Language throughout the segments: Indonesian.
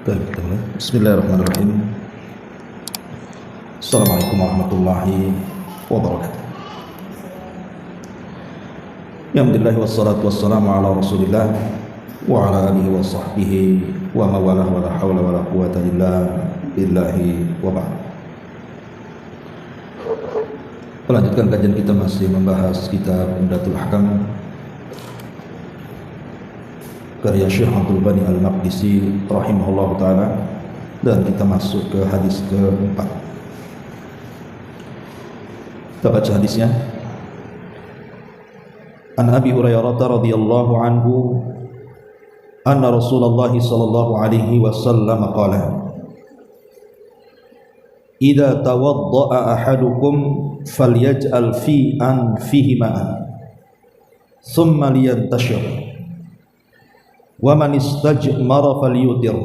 Bismillahirrahmanirrahim. Assalamualaikum warahmatullahi wabarakatuh. Alhamdulillah wassalatu wassalamu ala Rasulillah wa ala alihi wa sahbihi wa mawalah wa la hawla wa la quwwata illa billahi wa ba'd. Melanjutkan kajian kita masih membahas kitab Umdatul Ahkam karya Syekh Abdul Ghani Al-Maqdisi rahimahullah ta'ala, dan kita masuk ke hadis keempat. Kita baca hadisnya. An Abi Hurairah radhiyallahu anhu anna Rasulullah sallallahu alaihi wasallam qala idza tawadda'a ahadukum falyaj'al fi anfihi ma'an thumma liyantashir wa man istajmara falyutir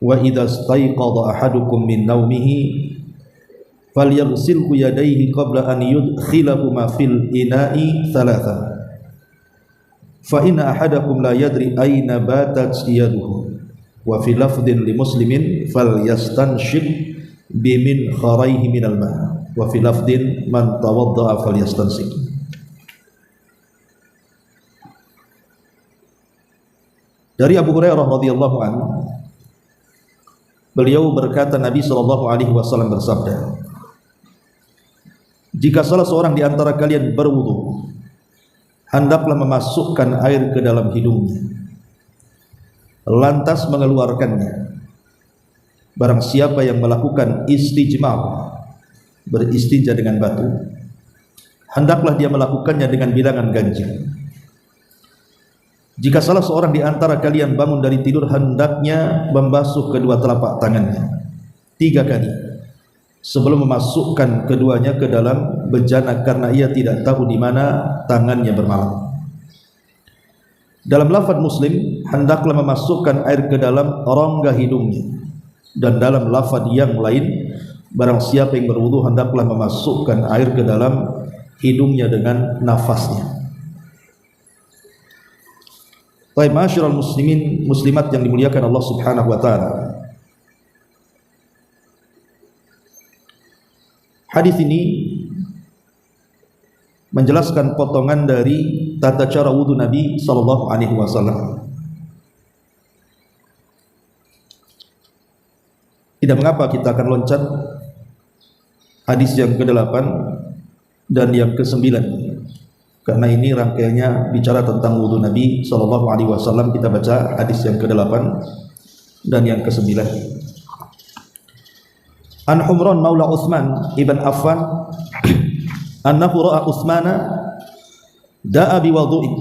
wa idza istayqadha ahadukum min nawmihi falyaghsilhu yadayhi qabla an yudkhilahuma fil ina'i thalatha fa inna ahadakum la yadri ayna batat yaduhu wa fi lafdhin li muslimin falyastanshib bimin kharayhi minal ma' wa fi lafdhin man tawadda'a falyastansik. Dari Abu Hurairah radhiyallahu anhu, beliau berkata, Nabi sallallahu alaihi wasallam bersabda, jika salah seorang di antara kalian berwudu, hendaklah memasukkan air ke dalam hidungnya, lantas mengeluarkannya. Barang siapa yang melakukan istijmar, beristinja dengan batu, hendaklah dia melakukannya dengan bilangan ganjil. Jika salah seorang di antara kalian bangun dari tidur, hendaknya membasuh kedua telapak tangannya 3 kali sebelum memasukkan keduanya ke dalam bejana, karena ia tidak tahu di mana tangannya bermalam. Dalam lafaz Muslim, hendaklah memasukkan air ke dalam rongga hidungnya, dan dalam lafaz yang lain, barang siapa yang berwudu hendaklah memasukkan air ke dalam hidungnya dengan nafasnya. Baik, ma'asyiral muslimin muslimat yang dimuliakan Allah Subhanahu wa taala. Hadis ini menjelaskan potongan dari tata cara wudu Nabi sallallahu alaihi wasallam. Tidak mengapa kita akan loncat hadis yang ke-8 dan yang ke-9, karena ini rangkaiannya bicara tentang wudu Nabi sallallahu alaihi wasallam. Kita baca hadis yang ke-8 dan yang ke-9. An Humran maula Utsman ibn Affan annahu ra'a Utsmana da'a bi wudu'in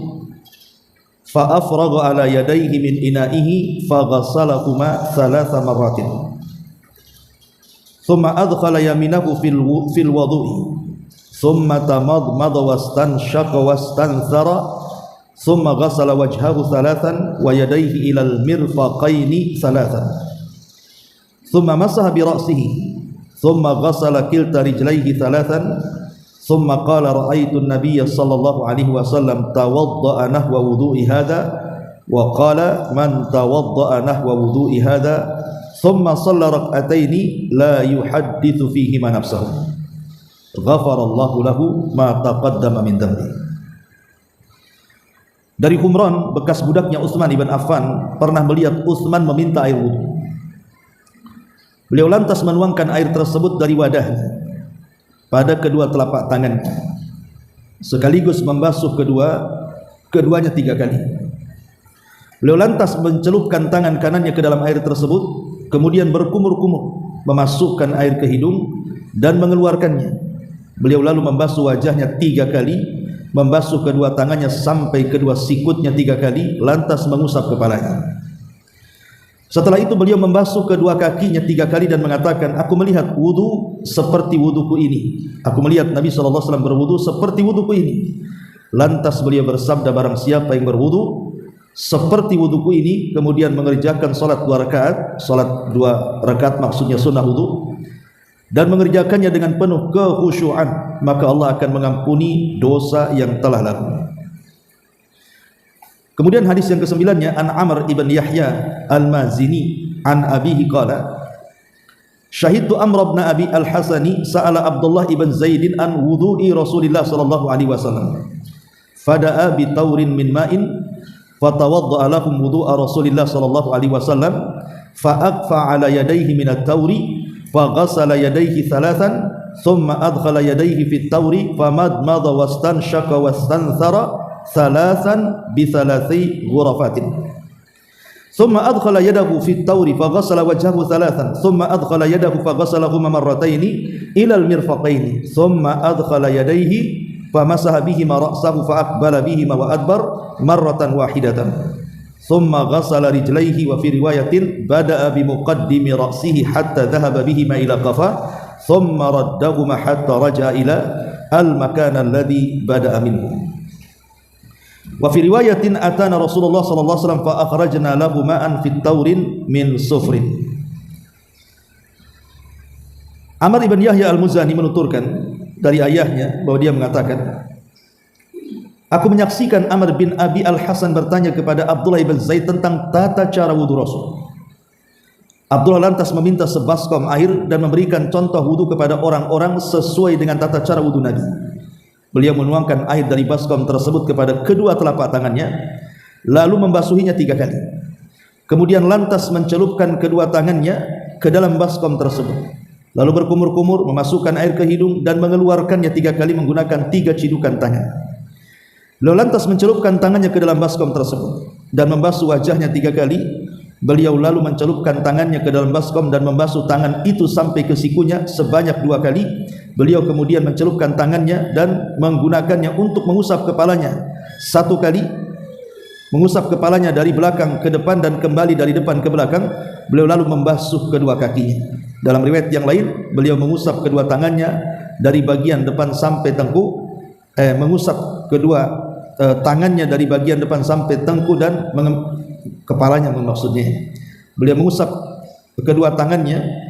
fa afragha ala yadayhi min ina'ihi fa ghassalahuma 3 marratin thumma adkhala yaminahu fil wudu'i thumma tamadmada wastanshaqa wastanthara thumma ghassala wajhahu 3 wa yadayhi ilal mirfaqaini 3 thumma masaha bi ra'sihi thumma ghassala kilta rijlaihi 3 thumma qala ra'aytu an-nabiyya sallallahu alaihi wasallam tawadda'a nahwa wudu'i hadha wa qala man tawadda'a nahwa wudu'i hadha thumma shalla rak'ataini la yuhaddithu fihi ma nafsahu ghafarallahu lahu ma taqaddama min dhanbi. Dari Humran, bekas budaknya Utsman ibn Affan, pernah melihat Utsman meminta air wudu. Beliau lantas menuangkan air tersebut dari wadahnya pada kedua telapak tangannya, sekaligus membasuh keduanya 3 kali. Beliau lantas mencelupkan tangan kanannya ke dalam air tersebut, kemudian berkumur-kumur memasukkan air ke hidung dan mengeluarkannya. Beliau lalu membasuh wajahnya 3 kali, membasuh kedua tangannya sampai kedua sikutnya 3 kali, lantas mengusap kepalanya. Setelah itu beliau membasuh kedua kakinya 3 kali dan mengatakan, aku melihat wudu seperti wuduku ini. Aku melihat Nabi SAW berwudu seperti wuduku ini. Lantas beliau bersabda, barang siapa yang berwudu seperti wuduku ini, kemudian mengerjakan salat 2 rakaat, salat 2 rakaat maksudnya sunnah wudu, dan mengerjakannya dengan penuh kekhusyuan, maka Allah akan mengampuni dosa yang telah lalu. Kemudian hadis yang ke-9-nya, an Amr ibn Yahya al-Mazini an abihi qala syahidtu Amr bin Abi al-Hasani sa'ala Abdullah ibn Zaidin an wudu'i Rasulillah sallallahu alaihi wasallam fada'a bi taurin min ma'in fatawadda'a lahum wudu'a Rasulillah sallallahu alaihi wasallam fa'aqfa 'ala yadayhi min at-tauri faghasala yadayhi thalathan thumma adkhala yadayhi fi at-tauri famadmada wastanshaka wastanthara thalathan bi thalathi ghurafatin ثم أدخل يده في التور فغسل وجهه ثلاثا ثم أدخل يده فغسلهما مرتين إلى المرفقين ثم أدخل يديه فمسح بهما رأسه فأقبل بهما وأدبر مرة واحدة ثم غسل رجليه وفي رواية بدأ بمقدم رأسه حتى ذهب بهما إلى قفاه ثم ردهما حتى رجع إلى المكان الذي بدأ منه wa fi riwayatin atana Rasulullah sallallahu alaihi wasallam fa akhrajna lahu ma'an fit taurin min sufrin. Amr ibn Yahya al-Muzani menuturkan dari ayahnya bahwa dia mengatakan, aku menyaksikan Amr bin Abi al-Hasan bertanya kepada Abdullah ibn Zaid tentang tata cara wudu Rasul. Abdullah lantas meminta sebaskom air dan memberikan contoh wudu kepada orang-orang sesuai dengan tata cara wudu Nabi. Beliau menuangkan air dari baskom tersebut kepada kedua telapak tangannya, lalu membasuhinya 3 kali. Kemudian lantas mencelupkan kedua tangannya ke dalam baskom tersebut, lalu berkumur-kumur memasukkan air ke hidung dan mengeluarkannya 3 kali menggunakan 3 cidukan tangan. Beliau lantas mencelupkan tangannya ke dalam baskom tersebut dan membasuh wajahnya 3 kali. Beliau lalu mencelupkan tangannya ke dalam baskom dan membasuh tangan itu sampai ke sikunya sebanyak 2 kali. Beliau kemudian mencelupkan tangannya dan menggunakannya untuk mengusap kepalanya 1 kali, mengusap kepalanya dari belakang ke depan dan kembali dari depan ke belakang. Beliau lalu membasuh kedua kakinya. Dalam riwayat yang lain, beliau mengusap kedua tangannya dari bagian depan sampai tengkuk, mengusap kedua tangannya dari bagian depan sampai tengkuk dan kepalanya maksudnya. Beliau mengusap kedua tangannya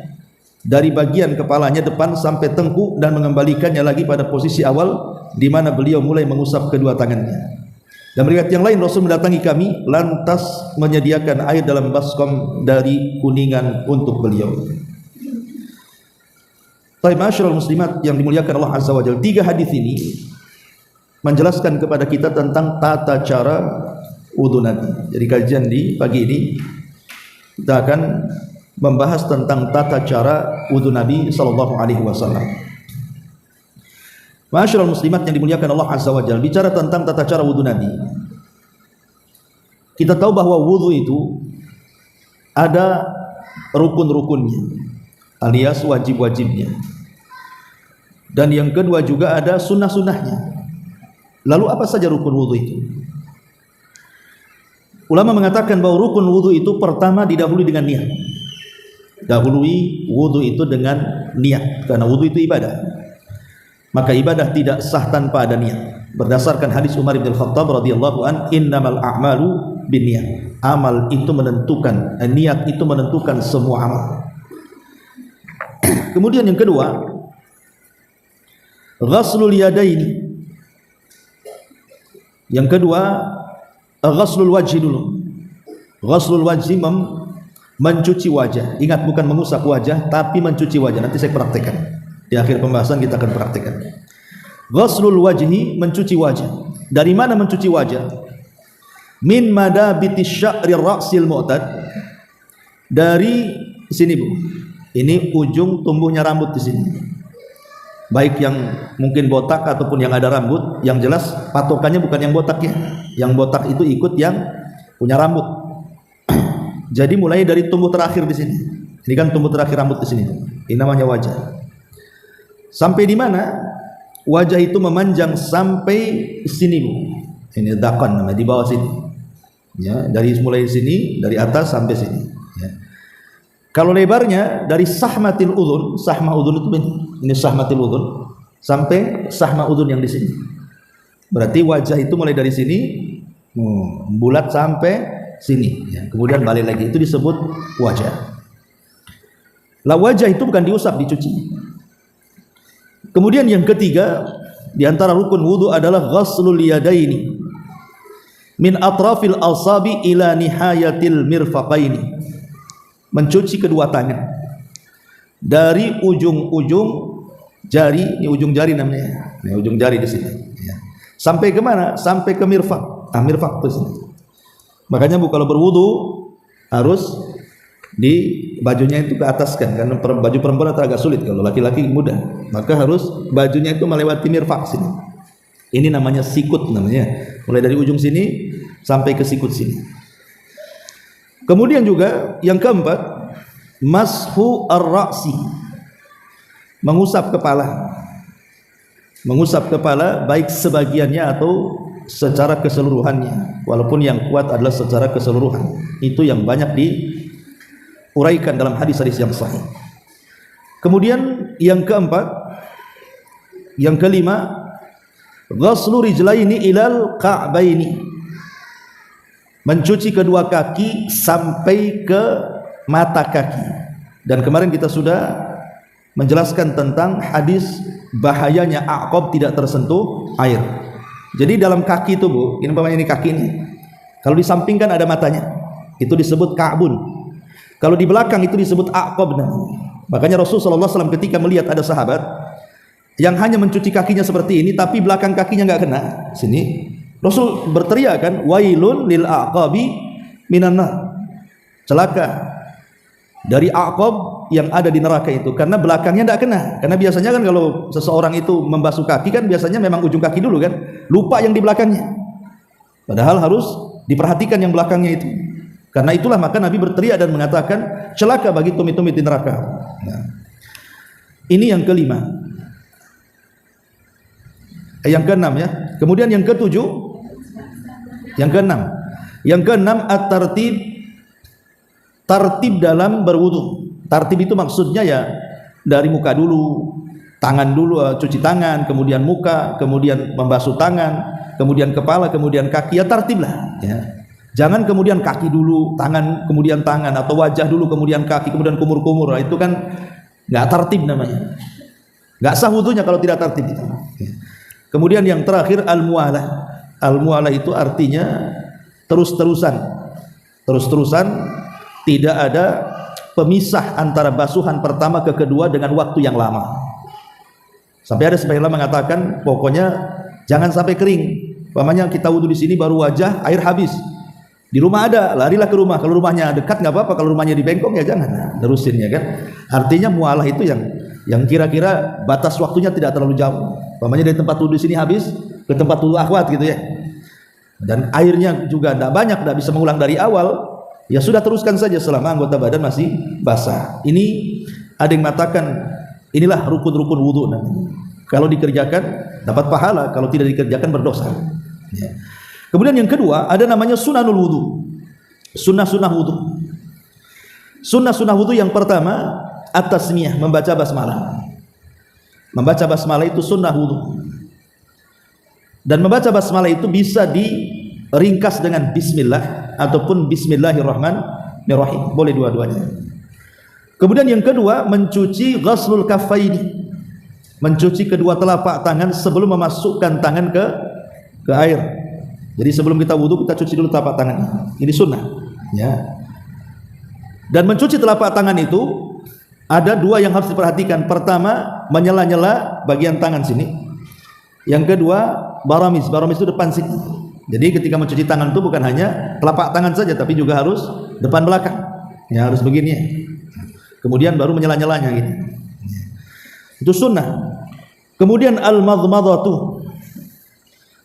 dari bagian kepalanya depan sampai tengkuk dan mengembalikannya lagi pada posisi awal di mana beliau mulai mengusap kedua tangannya. Dan riwayat yang lain, Rasul mendatangi kami lantas menyediakan air dalam baskom dari kuningan untuk beliau. Baik, ma'asyiral muslimat yang dimuliakan Allah Azza wa Jalla, 3 hadis ini menjelaskan kepada kita tentang tata cara wudu Nabi. Jadi kajian di pagi ini kita akan membahas tentang tata cara wudu Nabi sallallahu alaihi wasallam. Ma'asyiral muslimat yang dimuliakan Allah Azza wa Jalla, bicara tentang tata cara wudu Nabi. Kita tahu bahwa wudu itu ada rukun-rukunnya, alias wajib-wajibnya. Dan yang kedua juga ada sunnah-sunnahnya. Lalu apa saja rukun wudu itu? Ulama mengatakan bahwa rukun wudu itu pertama didahului dengan niat. Dahului wudu itu dengan niat, karena wudu itu ibadah. Maka ibadah tidak sah tanpa ada niat. Berdasarkan hadis Umar bin Khattab radhiyallahu an, innamal a'malu binniyat. Amal itu menentukan, niat itu menentukan semua amal. Kemudian yang kedua, ghaslul yadaini. Yang kedua, ghaslul wajhi dulu. Ghaslul wajhi mencuci wajah. Ingat, bukan mengusap wajah, tapi mencuci wajah. Nanti saya praktekkan. Di akhir pembahasan kita akan praktekkan. Ghaslul wajhi, mencuci wajah. Dari mana mencuci wajah? Min madabiti sya'ri ra'sil mu'tad. Dari sini, Bu. Ini ujung tumbuhnya rambut di sini. Baik yang mungkin botak ataupun yang ada rambut. Yang jelas patokannya bukan yang botak ya. Yang botak itu ikut yang punya rambut. Jadi mulai dari tumbuh terakhir di sini. Ini kan tumbuh terakhir rambut di sini. Ini namanya wajah. Sampai di mana? Wajah itu memanjang sampai sini, Bu. Ini dakan namanya, di bawah sini. Ya, dari mulai sini, dari atas sampai sini. Ya. Kalau lebarnya dari sahmatil udhun, sahmah udhun itu ini sahmatil udhun sampai sahmah udhun yang di sini. Berarti wajah itu mulai dari sini bulat sampai sini, ya. Kemudian balik lagi, itu disebut wajah. Lah wajah itu bukan diusap, dicuci. Kemudian yang ketiga di antara rukun wudu adalah ghaslul yadaini min atrafil asabi ila nihayatil mirfaqaini. mencuci kedua tangan dari ujung-ujung jari, ini ujung jari namanya, ini ujung jari di sini, ya. Sampai ke mana? Sampai ke mirfaq. Mirfaq itu sini. Makanya kalau berwudu harus di bajunya itu ke atas kan, karena baju perempuan agak sulit, kalau laki-laki mudah, maka harus bajunya itu melewati mirfaq sini. Ini namanya sikut namanya, mulai dari ujung sini sampai ke sikut sini. Kemudian juga yang keempat, mashu ar-ra'si, mengusap kepala. Mengusap kepala baik sebagiannya atau secara keseluruhannya, walaupun yang kuat adalah secara keseluruhan. Itu yang banyak diuraikan dalam hadis-hadis yang sahih. Kemudian yang keempat, yang kelima, ghaslu rijlaini ilal ka'baini, mencuci kedua kaki sampai ke mata kaki. Dan kemarin kita sudah menjelaskan tentang hadis bahayanya aqab tidak tersentuh air. Jadi dalam kaki itu Bu, ini umpamanya ini kaki ini, kalau di samping kan ada matanya, itu disebut ka'bun. Kalau di belakang itu disebut aqab. Makanya Rasulullah SAW ketika melihat ada sahabat yang hanya mencuci kakinya seperti ini, tapi belakang kakinya nggak kena sini, Rasul berteriak kan, wailun lil aqabi minan nar, celaka dari aqab yang ada di neraka itu, karena belakangnya tidak kena. Karena biasanya kan kalau seseorang itu membasuh kaki kan biasanya memang ujung kaki dulu kan, lupa yang di belakangnya, padahal harus diperhatikan yang belakangnya itu. Karena itulah maka Nabi berteriak dan mengatakan celaka bagi tumit-tumit di neraka. Nah, ini yang kelima. Yang keenam ya. Kemudian yang ketujuh, yang keenam at-tartib, tartib dalam berwudu. Tartib itu maksudnya ya dari muka dulu, tangan dulu, cuci tangan, kemudian muka, kemudian membasuh tangan, kemudian kepala, kemudian kaki, ya tartib lah ya. Jangan kemudian kaki dulu, tangan, kemudian tangan, atau wajah dulu, kemudian kaki, kemudian kumur-kumur. Nah, itu kan nggak tartib namanya. Nggak sah wudunya kalau tidak tartib itu. Kemudian yang terakhir al-mu'alah. Al-mu'alah itu artinya terus-terusan. Terus-terusan, tidak ada pemisah antara basuhan pertama ke kedua dengan waktu yang lama. Sampai ada sebagian ulama mengatakan pokoknya jangan sampai kering. Umpamanya kita wudu di sini baru wajah, air habis. Di rumah ada, larilah ke rumah. Kalau rumahnya dekat nggak apa-apa, kalau rumahnya di bengkong ya jangan. Nah, terusin ya kan. Artinya mualah itu yang kira-kira batas waktunya tidak terlalu jauh. Umpamanya dari tempat wudu di sini habis ke tempat wudu akhwat gitu ya. Dan airnya juga tidak banyak, tidak bisa mengulang dari awal. Ya sudah, teruskan saja selama anggota badan masih basah. Ini ada yang mengatakan inilah rukun-rukun wudu. Kalau dikerjakan dapat pahala, kalau tidak dikerjakan berdosa. Ya. Kemudian yang kedua ada namanya sunanul wudu. Sunnah-sunnah wudu. Sunnah-sunnah wudu yang pertama at-tasmiyah, membaca basmalah. Membaca basmalah itu sunnah wudu. Dan membaca basmalah itu bisa diringkas dengan bismillah ataupun bismillahirrahmanirrahim. Boleh dua-duanya. Kemudian yang kedua mencuci ghaslul kaffaini, mencuci kedua telapak tangan sebelum memasukkan tangan ke air. Jadi sebelum kita wudu kita cuci dulu telapak tangan. Ini sunnah ya. Dan mencuci telapak tangan itu ada dua yang harus diperhatikan. Pertama, menyela-nyela bagian tangan sini. Yang kedua, baramis. Baramis itu depan sini. Jadi ketika mencuci tangan itu bukan hanya telapak tangan saja, tapi juga harus depan belakang. Ya, harus begini. Kemudian baru menyela-nyelanya gini. Itu sunnah. Kemudian al-madmadatu.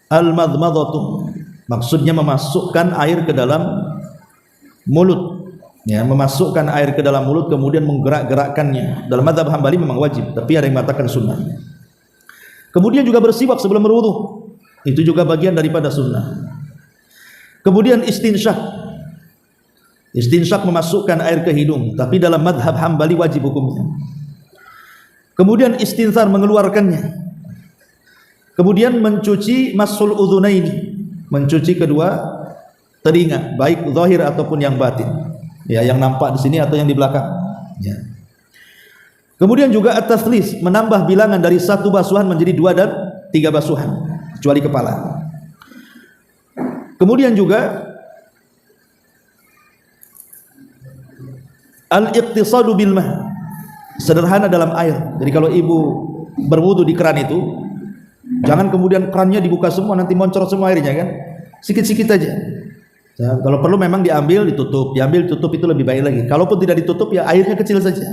Al-madmadatu maksudnya memasukkan air ke dalam mulut. Ya, memasukkan air ke dalam mulut kemudian menggerak-gerakkannya. Dalam mazhab Hambali memang wajib, tapi ada yang mengatakan sunnah. Kemudian juga bersiwak sebelum berwudu. Itu juga bagian daripada sunnah. Kemudian istinsyak. Istinsyak memasukkan air ke hidung, tapi dalam mazhab Hambali wajib hukumnya. Kemudian istinsar mengeluarkannya. Kemudian mencuci masul udhunaini, mencuci kedua telinga, baik zahir ataupun yang batin. Ya, yang nampak di sini atau yang di belakang. Ya. Kemudian juga at-taslis, menambah bilangan dari satu basuhan menjadi 2 dan 3 basuhan, kecuali kepala. Kemudian juga Al-iqtisadu bil ma', sederhana dalam air. Jadi kalau ibu berwudu di keran itu, jangan kemudian kerannya dibuka semua, nanti moncrot semua airnya kan. Sikit-sikit aja. Ya, kalau perlu memang diambil ditutup itu lebih baik lagi. Kalaupun tidak ditutup ya airnya kecil saja.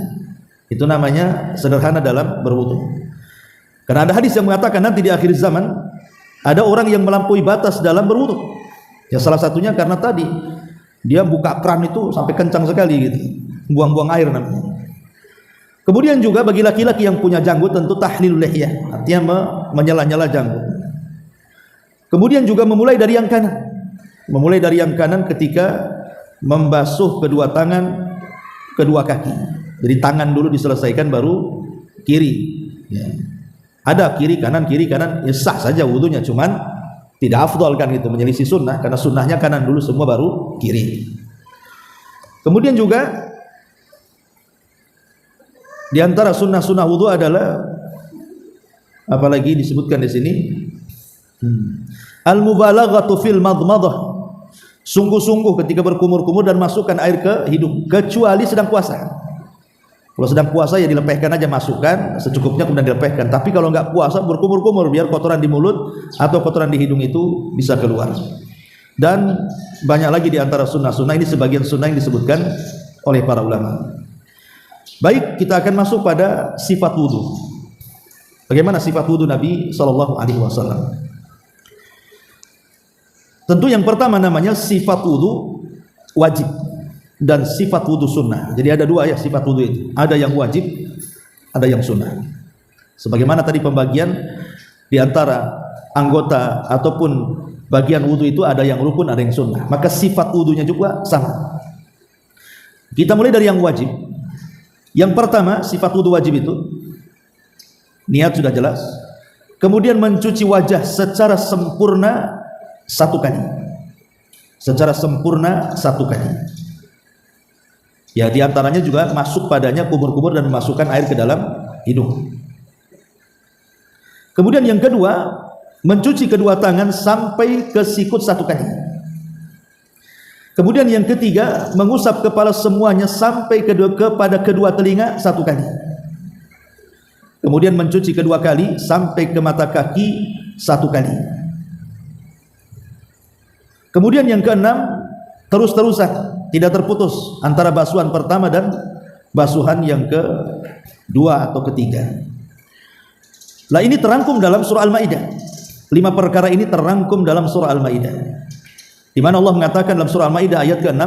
Itu namanya sederhana dalam berwudu. Karena ada hadis yang mengatakan nanti di akhir zaman ada orang yang melampaui batas dalam berwudu. Ya salah satunya karena tadi dia buka keran itu sampai kencang sekali gitu, buang-buang air namanya. Kemudian juga bagi laki-laki yang punya janggut tentu tahlilul lihyah, artinya menyela-nyela janggut. Kemudian juga memulai dari yang kanan. Memulai dari yang kanan ketika membasuh kedua tangan, kedua kaki. Jadi tangan dulu diselesaikan baru kiri. Ya. Ada kiri kanan, ya sah saja wudunya, cuman tidak afdal kan gitu, menyelisih sunnah, karena sunnahnya kanan dulu semua baru kiri. Kemudian juga di antara sunnah-sunnah wudu adalah apalagi disebutkan di sini al-mubalaghatu fil madmadah, sungguh-sungguh ketika berkumur-kumur dan masukkan air ke hidung, kecuali sedang puasa. Kalau sedang puasa ya dilepehkan aja, masukkan secukupnya kemudian dilepehkan. Tapi kalau nggak puasa berkumur-kumur biar kotoran di mulut atau kotoran di hidung itu bisa keluar. Dan banyak lagi di antara sunnah-sunnah, ini sebagian sunnah yang disebutkan oleh para ulama. Baik, kita akan masuk pada sifat wudu. Bagaimana sifat wudu Nabi SAW? Tentu yang pertama namanya sifat wudu wajib dan sifat wudu sunnah. Jadi ada dua ya sifat wudu itu. Ada yang wajib, ada yang sunnah. Sebagaimana tadi pembagian di antara anggota ataupun bagian wudu itu ada yang rukun, ada yang sunnah. Maka sifat wudunya juga sama. Kita mulai dari yang wajib. Yang pertama sifat wudu wajib itu niat sudah jelas. Kemudian mencuci wajah secara sempurna satu kali. Secara sempurna satu kali. Ya diantaranya juga masuk padanya kumur-kumur dan memasukkan air ke dalam hidung. Kemudian yang kedua, mencuci kedua tangan sampai ke sikut satu kali. Kemudian yang ketiga, mengusap kepala semuanya sampai kepada kedua telinga satu kali. Kemudian mencuci kedua kali sampai ke mata kaki satu kali. Kemudian yang keenam, terus-terusan, tidak terputus antara basuhan pertama dan basuhan yang kedua atau ketiga. Lah ini terangkum dalam surah Al-Maidah. 5 perkara ini terangkum dalam surah Al-Maidah. Di mana Allah mengatakan dalam surah Al-Maidah ayat ke-6,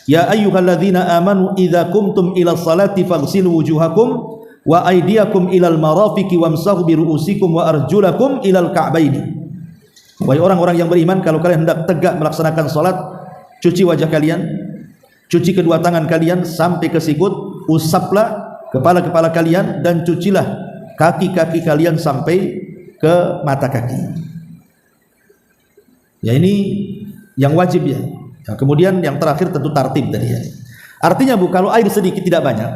"Ya ayyuhalladzina amanu idza qumtum ila sholati faghsilu wujuhakum wa aydiyakum ilal marafiqi wamsahu bi ru'usikum wa arjulakum ilal ka'baini." Wahai orang-orang yang beriman, kalau kalian hendak tegak melaksanakan salat, cuci wajah kalian, cuci kedua tangan kalian sampai ke sikut, usaplah kepala-kepala kalian dan cucilah kaki-kaki kalian sampai ke mata kaki. Ya ini yang wajib ya. Nah, kemudian yang terakhir tentu tartib tadi ya. Artinya Bu, kalau air sedikit tidak banyak,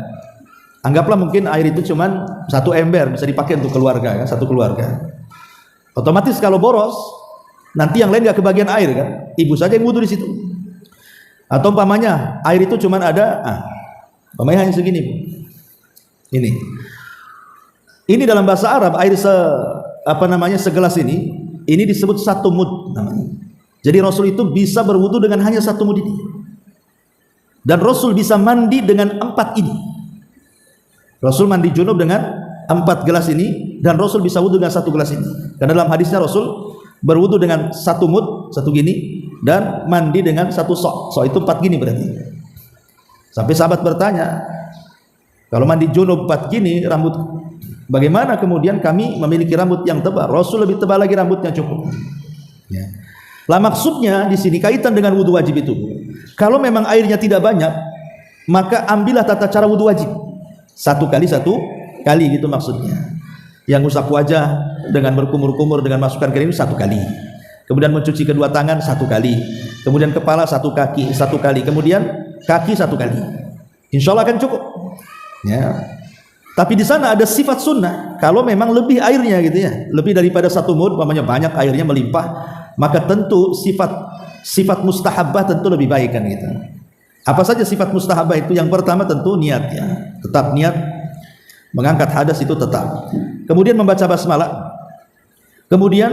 anggaplah mungkin air itu cuman 1 ember bisa dipakai untuk keluarga kan, satu keluarga. Otomatis kalau boros, nanti yang lain nggak kebagian air kan, ibu saja yang wudu di situ. Atau umpamanya air itu cuman ada, umpamanya hanya segini Bu. Ini dalam bahasa Arab air segelas ini disebut 1 mud namanya. Jadi Rasul itu bisa berwudu dengan hanya 1 mud ini. Dan Rasul bisa mandi dengan 4 ini. Rasul mandi junub dengan 4 gelas ini, dan Rasul bisa wudu dengan 1 gelas ini. Karena dalam hadisnya Rasul berwudu dengan 1 mud, 1 gini, dan mandi dengan 1 sok. Sok itu 4 gini berarti. Sampai sahabat bertanya, kalau mandi junub 4 gini rambut, bagaimana kemudian kami memiliki rambut yang tebal? Rasul lebih tebal lagi rambutnya, cukup. Ya. Lah maksudnya di sini kaitan dengan wudu wajib itu. Kalau memang airnya tidak banyak, maka ambillah tata cara wudu wajib. 1 kali gitu maksudnya. Yang usap wajah dengan berkumur-kumur dengan masukkan ke ini 1 kali. Kemudian mencuci kedua tangan 1 kali. Kemudian kepala 1 kaki 1 kali. Kemudian kaki 1 kali. Insya Allah akan cukup. Ya. Tapi di sana ada sifat sunnah. Kalau memang lebih airnya gitu ya, lebih daripada 1 mud, umpamanya banyak airnya melimpah, maka tentu sifat mustahabbah tentu lebih baik kan gitu. Apa saja sifat mustahabah itu? Yang pertama tentu niat ya. Tetap niat mengangkat hadas itu tetap. Kemudian membaca basmalah. Kemudian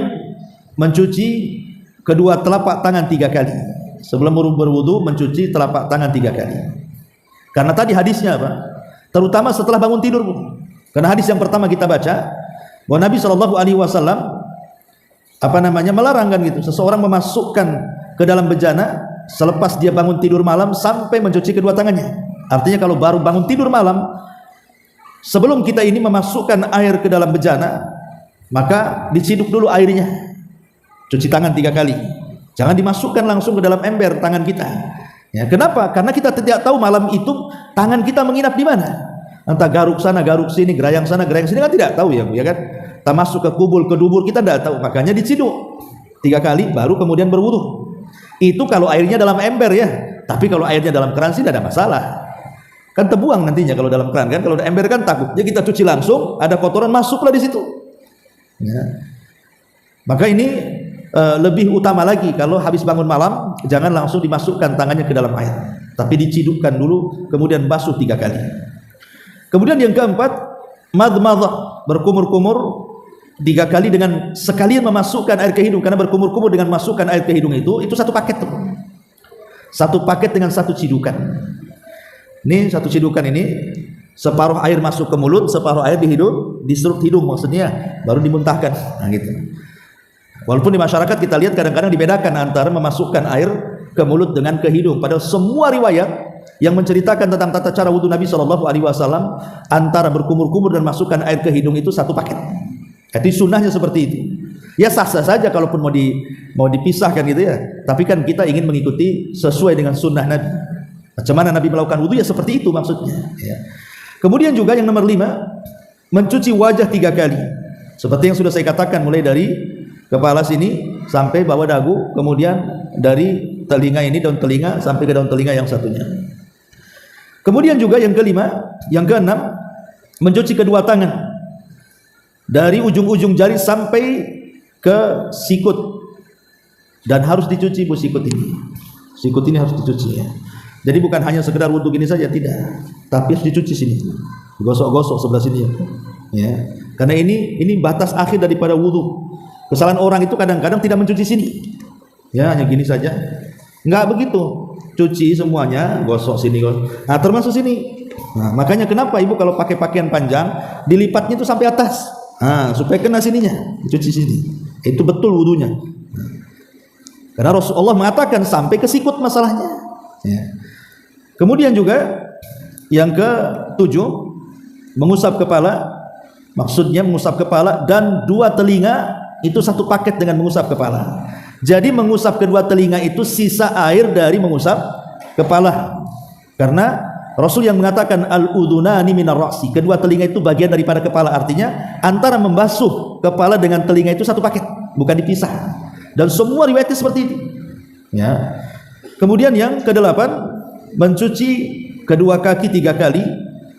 mencuci kedua telapak tangan 3 kali. Sebelum berwudu mencuci telapak tangan 3 kali. Karena tadi hadisnya apa? Terutama setelah bangun tidur. Karena hadis yang pertama kita baca bahwa Nabi SAW melarang kan gitu, seseorang memasukkan ke dalam bejana selepas dia bangun tidur malam sampai mencuci kedua tangannya. Artinya kalau baru bangun tidur malam, sebelum kita ini memasukkan air ke dalam bejana, maka diciduk dulu airnya, cuci tangan 3 kali. Jangan dimasukkan langsung ke dalam ember tangan kita. Ya, kenapa? Karena kita tidak tahu malam itu tangan kita menginap di mana. Entah garuk sana, garuk sini, gerayang sana, gerayang sini, kan tidak tahu ya kan? Kita masuk ke kubul, ke dubur, kita tidak tahu. Makanya diciduk 3 kali baru kemudian berwudu. Itu kalau airnya dalam ember ya. Tapi kalau airnya dalam keran sih tidak ada masalah. Kan terbuang nantinya kalau dalam keran kan. Kalau ada ember kan takutnya kita cuci langsung, ada kotoran masuklah di situ. Ya. Maka ini lebih utama lagi kalau habis bangun malam jangan langsung dimasukkan tangannya ke dalam air, tapi dicidukkan dulu kemudian basuh 3 kali. Kemudian yang keempat, madmadah, berkumur-kumur 3 kali dengan sekalian memasukkan air ke hidung. Karena berkumur-kumur dengan masukkan air ke hidung itu satu paket tuh. Satu paket dengan satu cidukan. Ini satu cidukan ini separuh air masuk ke mulut, separuh air di hidung, diserut hidung maksudnya, baru dimuntahkan. Nah gitu. Walaupun di masyarakat kita lihat kadang-kadang dibedakan antara memasukkan air ke mulut dengan ke hidung. Padahal semua riwayat yang menceritakan tentang tata cara wudhu Nabi SAW antara berkumur-kumur dan masukkan air ke hidung itu satu paket. Jadi sunnahnya seperti itu. Ya sah-sah saja kalaupun mau dipisahkan gitu ya. Tapi kan kita ingin mengikuti sesuai dengan sunnah Nabi. Macam mana Nabi melakukan wudhu ya seperti itu maksudnya. Ya. Kemudian juga yang nomor 5, mencuci wajah 3 kali. Seperti yang sudah saya katakan, mulai dari kepala sini sampai bawah dagu, kemudian dari telinga ini, daun telinga sampai ke daun telinga yang satunya. Kemudian juga yang kelima, yang keenam, mencuci kedua tangan dari ujung-ujung jari sampai ke sikut, dan harus dicuci bu sikut ini. Sikut ini harus dicuci ya. Jadi bukan hanya sekedar wudhu gini saja, tidak, tapi harus dicuci sini, gosok-gosok sebelah sini ya. Karena ini batas akhir daripada wudhu. Kesalahan orang itu kadang-kadang tidak mencuci sini. Ya, hanya gini saja. Enggak begitu. Cuci semuanya, gosok sini. Nah, termasuk sini. Nah, makanya kenapa Ibu kalau pakai pakaian panjang, dilipatnya itu sampai atas. Nah, supaya kena sininya, cuci sini. Itu betul wudunya. Karena Rasulullah mengatakan sampai ke sikut masalahnya. Ya. Kemudian juga yang ke-7, mengusap kepala. Maksudnya mengusap kepala dan 2 telinga. Itu satu paket dengan mengusap kepala. Jadi mengusap kedua telinga itu sisa air dari mengusap kepala. Karena Rasul yang mengatakan al-udunani minar ra'si, kedua telinga itu bagian daripada kepala. Artinya antara membasuh kepala dengan telinga itu satu paket, bukan dipisah. Dan semua riwayatnya seperti itu. Ya. Kemudian yang ke-8, mencuci kedua kaki 3 kali.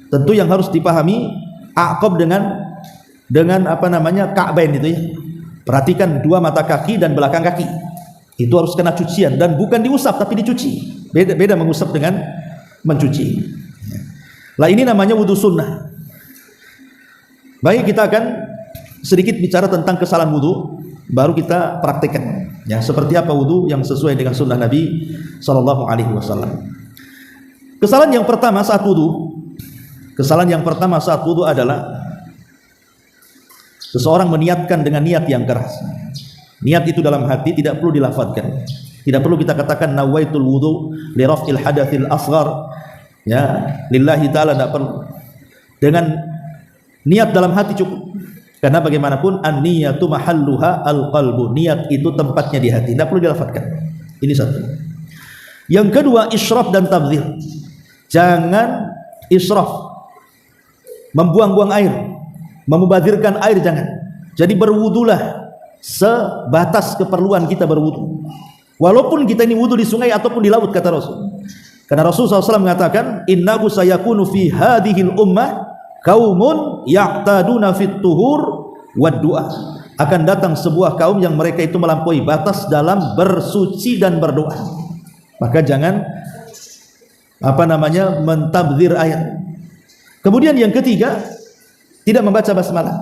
Tentu yang harus dipahami aqab dengan ka'bain itu ya. Perhatikan 2 mata kaki dan belakang kaki. Itu harus kena cucian dan bukan diusap tapi dicuci. Beda mengusap dengan mencuci. Lah ini namanya wudu sunnah. Baik, kita akan sedikit bicara tentang kesalahan wudu, baru kita praktekkan. Ya, seperti apa wudu yang sesuai dengan sunnah Nabi SAW. Kesalahan yang pertama saat wudu adalah seseorang meniatkan dengan niat yang keras. Niat itu dalam hati, tidak perlu dilafadzkan. Tidak perlu kita katakan nawaitul wudu li raf'il hadatsil asghar. Ya, lillahi ta'ala, tidak perlu. Dengan niat dalam hati cukup. Karena bagaimanapun an-niyatu mahalluha al-qalbu. Niat itu tempatnya di hati, tidak perlu dilafadzkan. Ini satu. Yang kedua, israf dan tabdzir. Jangan israf, membuang-buang air, memubazirkan air, jangan. Jadi berwudulah sebatas keperluan kita berwudu. Walaupun kita ini wudu di sungai ataupun di laut, kata Rasul. Karena Rasul SAW mengatakan, innahu sayakunu fi hadhil ummah kaumun ya'taduna fit tuhur wad du'a. Akan datang sebuah kaum yang mereka itu melampaui batas dalam bersuci dan berdoa. Maka jangan mentabdzir air. Kemudian yang ketiga, tidak membaca basmalah.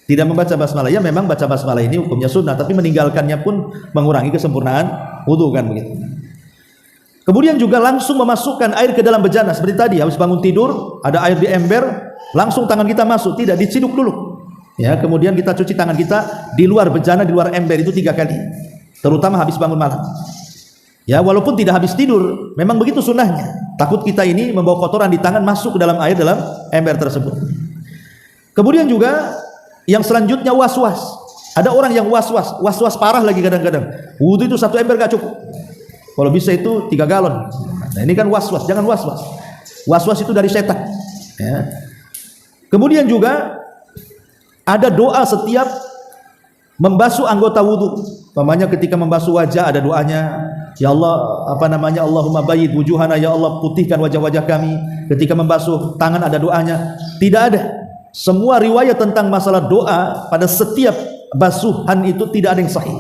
Tidak membaca basmalah. Ya memang baca basmalah ini hukumnya sunnah, tapi meninggalkannya pun mengurangi kesempurnaan wudu kan begitu. Kemudian juga langsung memasukkan air ke dalam bejana seperti tadi, habis bangun tidur ada air di ember, langsung tangan kita masuk, tidak diciduk dulu. Ya, kemudian kita cuci tangan kita di luar bejana, di luar ember itu 3 kali. Terutama habis bangun malam. Ya, walaupun tidak habis tidur, memang begitu sunnahnya. Takut kita ini membawa kotoran di tangan masuk ke dalam air dalam ember tersebut. Kemudian juga yang selanjutnya was-was. Ada orang yang was-was parah lagi kadang-kadang. Wudu itu 1 ember gak cukup. Kalau bisa itu 3 galon. Nah, ini kan was-was, jangan was-was. Was-was itu dari setan. Ya. Kemudian juga ada doa setiap membasuh anggota wudu. Umpamanya ketika membasuh wajah ada doanya, ya Allah, Allahumma bayyid wujuhana, ya Allah putihkan wajah-wajah kami. Ketika membasuh tangan ada doanya. Tidak ada. Semua riwayat tentang masalah doa pada setiap basuhan itu tidak ada yang sahih.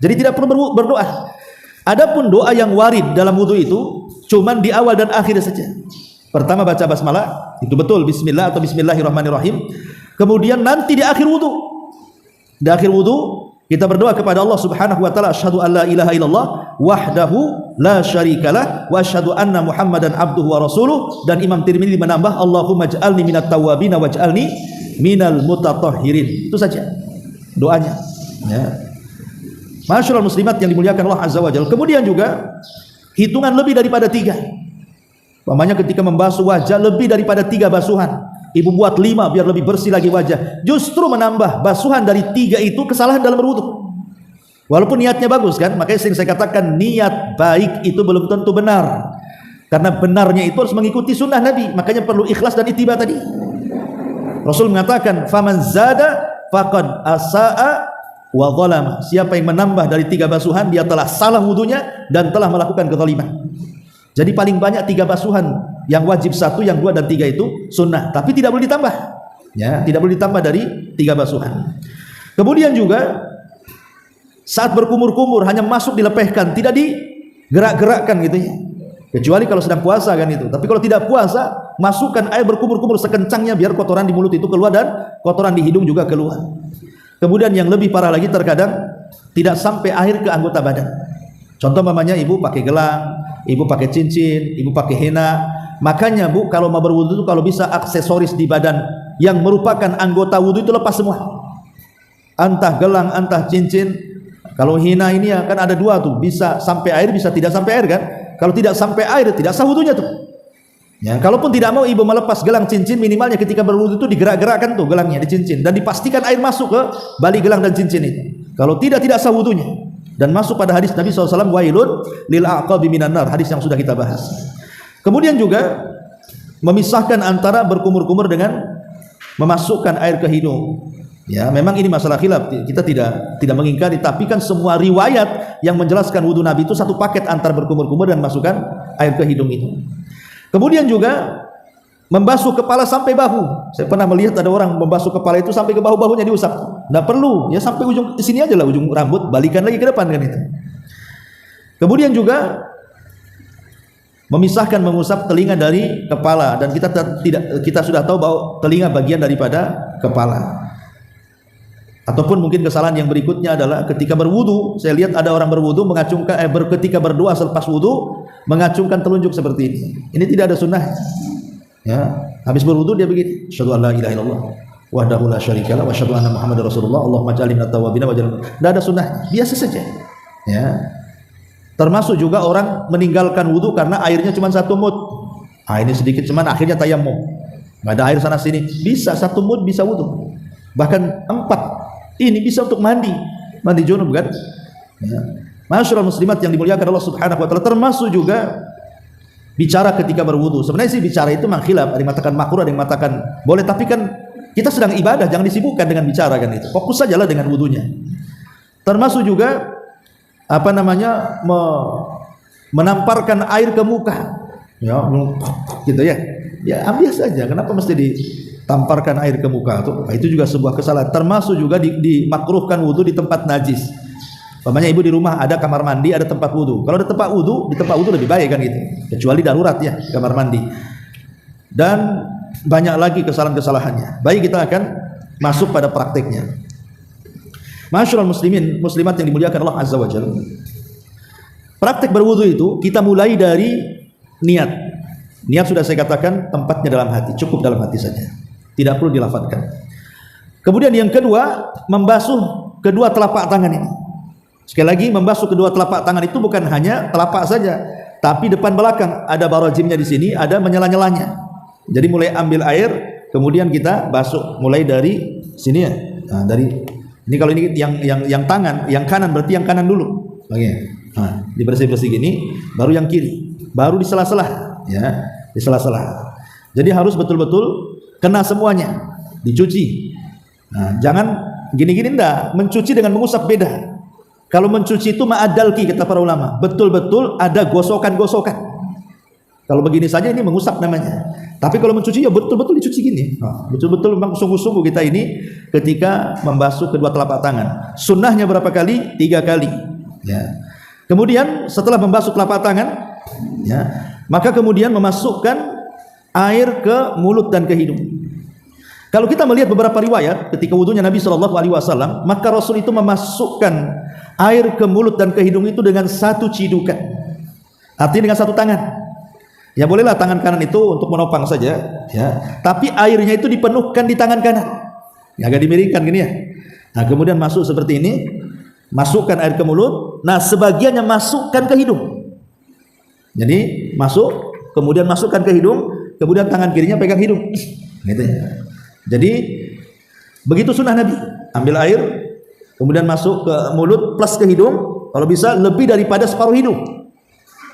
Jadi tidak perlu berdoa. Adapun doa yang warid dalam wudu itu cuman di awal dan akhir saja. Pertama baca basmalah, itu betul, bismillah atau bismillahirrahmanirrahim. Kemudian nanti di akhir wudu. Di akhir wudu kita berdoa kepada Allah Subhanahu wa taala, asyhadu an la ilaha illallah wahdahu la syarikalah wa asyhadu anna Muhammadan abduhu wa rasuluh. Dan Imam Tirmidzi menambah, Allahumma ij'alni minat tawwabin waj'alni minal mutatahhirin. Itu saja doanya. Ya. Masyaallah muslimat yang dimuliakan Allah Azza wa Jalla. Kemudian juga hitungan lebih daripada 3. Umpamanya ketika membasuh wajah lebih daripada 3 basuhan. Ibu buat 5 biar lebih bersih lagi wajah. Justru menambah basuhan dari 3 itu kesalahan dalam berwudu. Walaupun niatnya bagus kan, makanya sering saya katakan niat baik itu belum tentu benar. Karena benarnya itu harus mengikuti sunnah Nabi. Makanya perlu ikhlas dan ittiba tadi. Rasul mengatakan, "Faman zada faqad asaa wa zalama." Siapa yang menambah dari 3 basuhan, dia telah salah wudunya dan telah melakukan kezaliman. Jadi paling banyak 3 basuhan, yang wajib 1, yang 2 dan 3 itu sunnah, tapi tidak boleh ditambah. Ya, tidak boleh ditambah dari 3 basuhan. Kemudian juga saat berkumur-kumur hanya masuk dilepehkan, tidak digerak-gerakkan gitu ya. Kecuali kalau sedang puasa kan itu. Tapi kalau tidak puasa, masukkan air berkumur-kumur sekencangnya biar kotoran di mulut itu keluar dan kotoran di hidung juga keluar. Kemudian yang lebih parah lagi terkadang tidak sampai air ke anggota badan. Contoh mamanya ibu pakai gelang, ibu pakai cincin, ibu pakai henna. Makanya bu, kalau mau berwudu itu kalau bisa aksesoris di badan yang merupakan anggota wudu itu lepas semua. Entah gelang, entah cincin. Kalau henna ini ya kan ada 2 tuh, bisa sampai air, bisa tidak sampai air kan. Kalau tidak sampai air tidak sah wudunya tuh. Ya, kalaupun tidak mau ibu melepas gelang cincin, minimalnya ketika berwudu itu digerak-gerakkan tuh gelangnya di cincin dan dipastikan air masuk ke balik gelang dan cincin itu. Kalau tidak sah wudunya. Dan masuk pada hadis Nabi SAW, wailun lil aqabi minan nar, hadis yang sudah kita bahas. Kemudian juga memisahkan antara berkumur-kumur dengan memasukkan air ke hidung. Ya, memang ini masalah khilaf, kita tidak mengingkari, tapi kan semua riwayat yang menjelaskan wudu Nabi itu satu paket antara berkumur-kumur dan masukkan air ke hidung itu. Kemudian juga membasuh kepala sampai bahu. Saya pernah melihat ada orang membasuh kepala itu sampai ke bahu-bahunya diusap. Tidak perlu, ya sampai ujung sini aja lah, ujung rambut, balikan lagi ke depan kan itu. Kemudian juga memisahkan mengusap telinga dari kepala, dan kita sudah tahu bahwa telinga bagian daripada kepala. Ataupun mungkin kesalahan yang berikutnya adalah ketika berwudu, saya lihat ada orang berwudu mengacungkan ketika berdoa selepas wudu mengacungkan telunjuk seperti ini. Ini tidak ada sunnah. Ya, habis berwudu dia begitu, asyhadu an la ilaha illallah wahdahu la syarikalah wa asyhadu anna Muhammadar Rasulullah, Allahumma ij'alni minat tawwabin waj'alni. Tidak ada sunnah, biasa saja. Ya. Termasuk juga orang meninggalkan wudu karena airnya cuma 1 mud. Ah, ini sedikit cuman akhirnya tayammum. Enggak ada air sana sini. Bisa 1 mud bisa wudu. Bahkan 4. Ini bisa untuk mandi junub kan? Ya. Masyaallah muslimat yang dimuliakan Allah Subhanahu wa taala, termasuk juga bicara ketika berwudu. Sebenarnya sih bicara itu memang khilaf, ada yang mengatakan makruh, ada yang mengatakan boleh, tapi kan kita sedang ibadah, jangan disibukkan dengan bicara kan itu. Fokus sajalah dengan wudunya. Termasuk juga menamparkan air ke muka. Ya, gitu ya. Ya ambil saja, kenapa mesti ditamparkan air ke muka itu? Itu juga sebuah kesalahan. Termasuk juga dimakruhkan wudu di tempat najis. Umpamanya ibu di rumah ada kamar mandi, ada tempat wudu. Kalau ada tempat wudu, di tempat wudu lebih baik kan gitu. Kecuali darurat ya, kamar mandi. Dan banyak lagi kesalahan-kesalahannya. Baik, kita akan masuk pada prakteknya. Masyaallah muslimin, muslimat yang dimuliakan Allah Azza wa Jalla. Praktek berwudu itu kita mulai dari niat. Niat sudah saya katakan tempatnya dalam hati, cukup dalam hati saja. Tidak perlu dilafadzkan. Kemudian yang kedua, membasuh kedua telapak tangan ini. Sekali lagi, membasuh kedua telapak tangan itu bukan hanya telapak saja, tapi depan belakang. Ada barajimnya di sini, ada menyela-nyelanya. Jadi mulai ambil air, kemudian kita basuh mulai dari sini ya. Nah, dari ini kalau ini yang tangan, yang kanan berarti yang kanan dulu. Oke. Nah, dibersih-bersih gini, baru yang kiri, baru di sela-sela, ya, di sela-sela. Jadi harus betul-betul kena semuanya, dicuci. Nah, jangan gini-gini enggak, mencuci dengan mengusap beda. Kalau mencuci itu ma'adalki kata para ulama, betul-betul ada gosokan-gosokan. Kalau begini saja ini mengusap namanya. Tapi kalau mencuci ya betul-betul dicuci gini. Betul-betul memang sungguh-sungguh kita ini ketika membasuh kedua telapak tangan. Sunnahnya berapa kali? 3 kali. Ya. Kemudian setelah membasuh telapak tangan, ya, maka kemudian memasukkan air ke mulut dan ke hidung. Kalau kita melihat beberapa riwayat ketika wudunya Nabi SAW, maka Rasul itu memasukkan air ke mulut dan ke hidung itu dengan satu cidukan. Artinya dengan satu tangan. Ya bolehlah tangan kanan itu untuk menopang saja, ya. Tapi airnya itu dipenuhkan di tangan kanan. Ya, agak dimiringkan gini ya. Nah, kemudian masuk seperti ini, masukkan air ke mulut. Nah, sebagiannya masukkan ke hidung. Jadi masuk, kemudian masukkan ke hidung, kemudian tangan kirinya pegang hidung. Gitu ya. Jadi begitu sunnah Nabi, ambil air kemudian masuk ke mulut plus ke hidung, kalau bisa lebih daripada separuh hidung.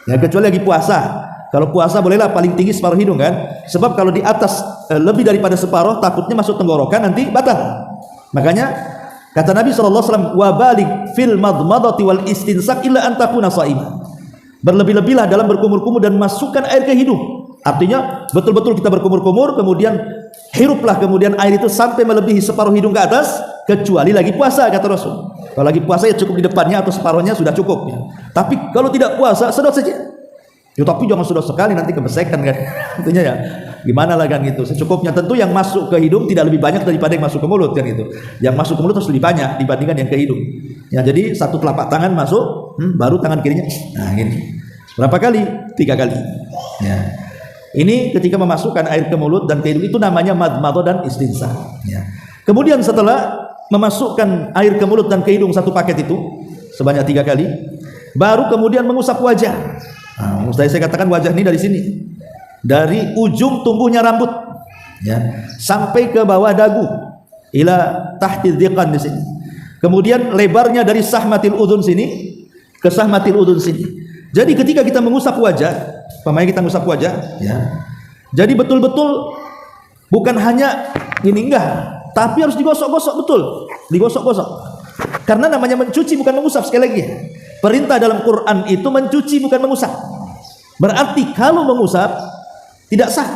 Ya, kecuali lagi puasa. Kalau puasa bolehlah paling tinggi separuh hidung kan? Sebab kalau di atas lebih daripada separuh takutnya masuk tenggorokan nanti batal. Makanya kata Nabi SAW, wa balik fil madmadati wal istinsak illa an takuna sha'ima. Berlebih-lebihlah dalam berkumur-kumur dan masukkan air ke hidung. Artinya betul-betul kita berkumur-kumur, kemudian hiruplah kemudian air itu sampai melebihi separuh hidung ke atas, kecuali lagi puasa kata Rasul. Kalau lagi puasa ya cukup di depannya atau separuhnya sudah cukup ya. Tapi kalau tidak puasa sedot saja. Ya, tapi jangan sedot sekali nanti kebesekan kan. Tentunya ya. Gimana lah kan gitu. Secukupnya, tentu yang masuk ke hidung tidak lebih banyak daripada yang masuk ke mulut kan gitu. Yang masuk ke mulut harus lebih banyak dibandingkan yang ke hidung. Ya, jadi satu telapak tangan masuk, baru tangan kirinya. Nah, gini. Berapa kali? 3 kali. Ya. Ini ketika memasukkan air ke mulut dan ke hidung itu namanya madmadah dan istinsaq. Ya. Kemudian setelah memasukkan air ke mulut dan ke hidung satu paket itu sebanyak 3 kali, baru kemudian mengusap wajah. Nah, saya katakan wajah ini dari sini, dari ujung tumbuhnya rambut, ya, sampai ke bawah dagu, ila tahti dhiqan di sini. Kemudian lebarnya dari sahmatil udhun sini ke sahmatil udhun sini. Jadi ketika kita mengusap wajah, pemain kita mengusap wajah, ya. Jadi betul-betul bukan hanya gini enggak, tapi harus digosok-gosok betul, digosok-gosok. Karena namanya mencuci bukan mengusap, sekali lagi. Perintah dalam Quran itu mencuci bukan mengusap. Berarti kalau mengusap tidak sah,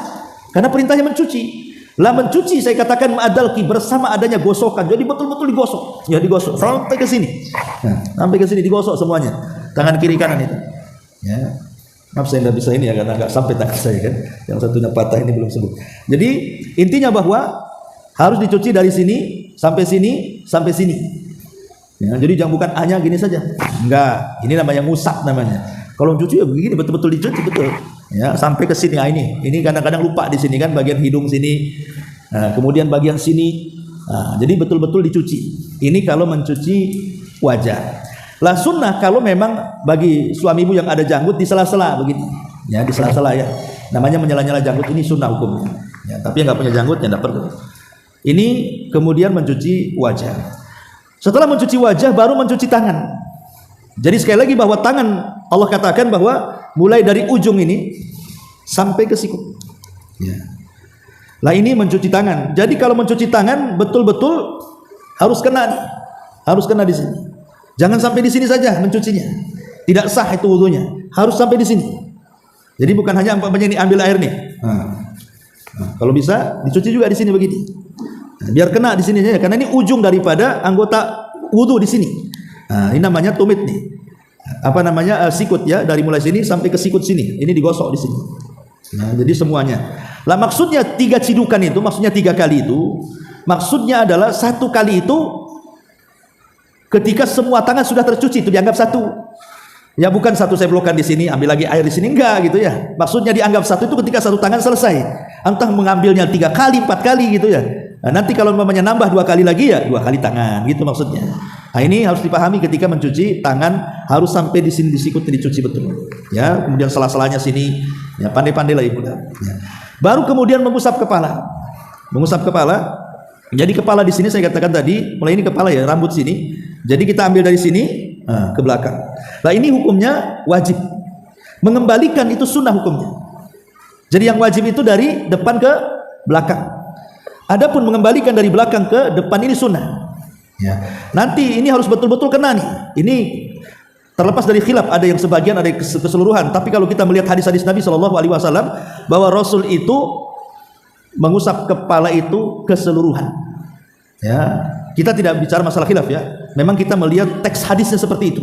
karena perintahnya mencuci. Lah mencuci saya katakan ma'adalki bersama adanya gosokan. Jadi betul-betul digosok, ya digosok sampai ke sini. Nah, sampai ke sini digosok semuanya. Tangan kiri kanan itu. Ya. Maaf saya tidak bisa ini ya karena nggak sampai tangan saya kan. Yang satunya patah ini belum sembuh. Jadi intinya bahwa harus dicuci dari sini sampai sini sampai sini. Ya, jadi jangan bukan hanya gini saja. Enggak, ini namanya ngusap namanya. Kalau cuci ya begini betul-betul dicuci betul. Ya, sampai ke sini. Nah, ini kadang-kadang lupa di sini kan bagian hidung sini. Nah, kemudian bagian sini. Nah, jadi betul-betul dicuci. Ini kalau mencuci wajah. Lah sunnah kalau memang bagi suamimu yang ada janggut di sela-sela begini. Ya, di sela-sela ya. Namanya menyela-nyela janggut, ini sunnah hukumnya. Ya, tapi yang enggak punya janggut ya enggak perlu. Ini kemudian mencuci wajah. Setelah mencuci wajah baru mencuci tangan. Jadi sekali lagi bahwa tangan Allah katakan bahwa mulai dari ujung ini sampai ke siku. Ya. Lah ini mencuci tangan. Jadi kalau mencuci tangan betul-betul harus kena nih. Harus kena di sini. Jangan sampai di sini saja mencucinya. Tidak sah itu wudunya. Harus sampai di sini. Jadi bukan hanya ini ambil air nih. Nah, kalau bisa dicuci juga di sini begini. Nah, biar kena di sini saja karena ini ujung daripada anggota wudu di sini. Nah, ini namanya tumit nih. Apa namanya? Sikut ya, dari mulai sini sampai ke sikut sini. Ini digosok di sini. Nah, jadi semuanya. Lah maksudnya 3 cidukan itu, maksudnya 3 kali itu, maksudnya adalah 1 kali itu ketika semua tangan sudah tercuci itu dianggap 1. Ya bukan 1 saya blokkan di sini, ambil lagi air di sini, enggak gitu ya. Maksudnya dianggap 1 itu ketika 1 tangan selesai. Entah mengambilnya 3 kali, 4 kali gitu ya. Nah, nanti kalau umpamanya nambah 2 kali lagi ya 2 kali tangan gitu maksudnya. Nah, ini harus dipahami ketika mencuci tangan, harus sampai di sini disikut dicuci betul. Ya, kemudian sela-selanya sini, ya pandai-pandailah ibu. Ya. Baru kemudian mengusap kepala. Mengusap kepala. Jadi kepala di sini saya katakan tadi, mulai ini kepala ya, rambut sini. Jadi kita ambil dari sini ke belakang. Nah, ini hukumnya wajib. Mengembalikan itu sunnah hukumnya. Jadi yang wajib itu dari depan ke belakang. Adapun mengembalikan dari belakang ke depan ini sunnah. Ya. Nanti ini harus betul-betul kena nih. Ini terlepas dari khilaf, ada yang sebagian, ada yang keseluruhan. Tapi kalau kita melihat hadis-hadis Nabi Shallallahu Alaihi Wasallam bahwa Rasul itu mengusap kepala itu keseluruhan. Ya, kita tidak bicara masalah khilaf ya. Memang kita melihat teks hadisnya seperti itu,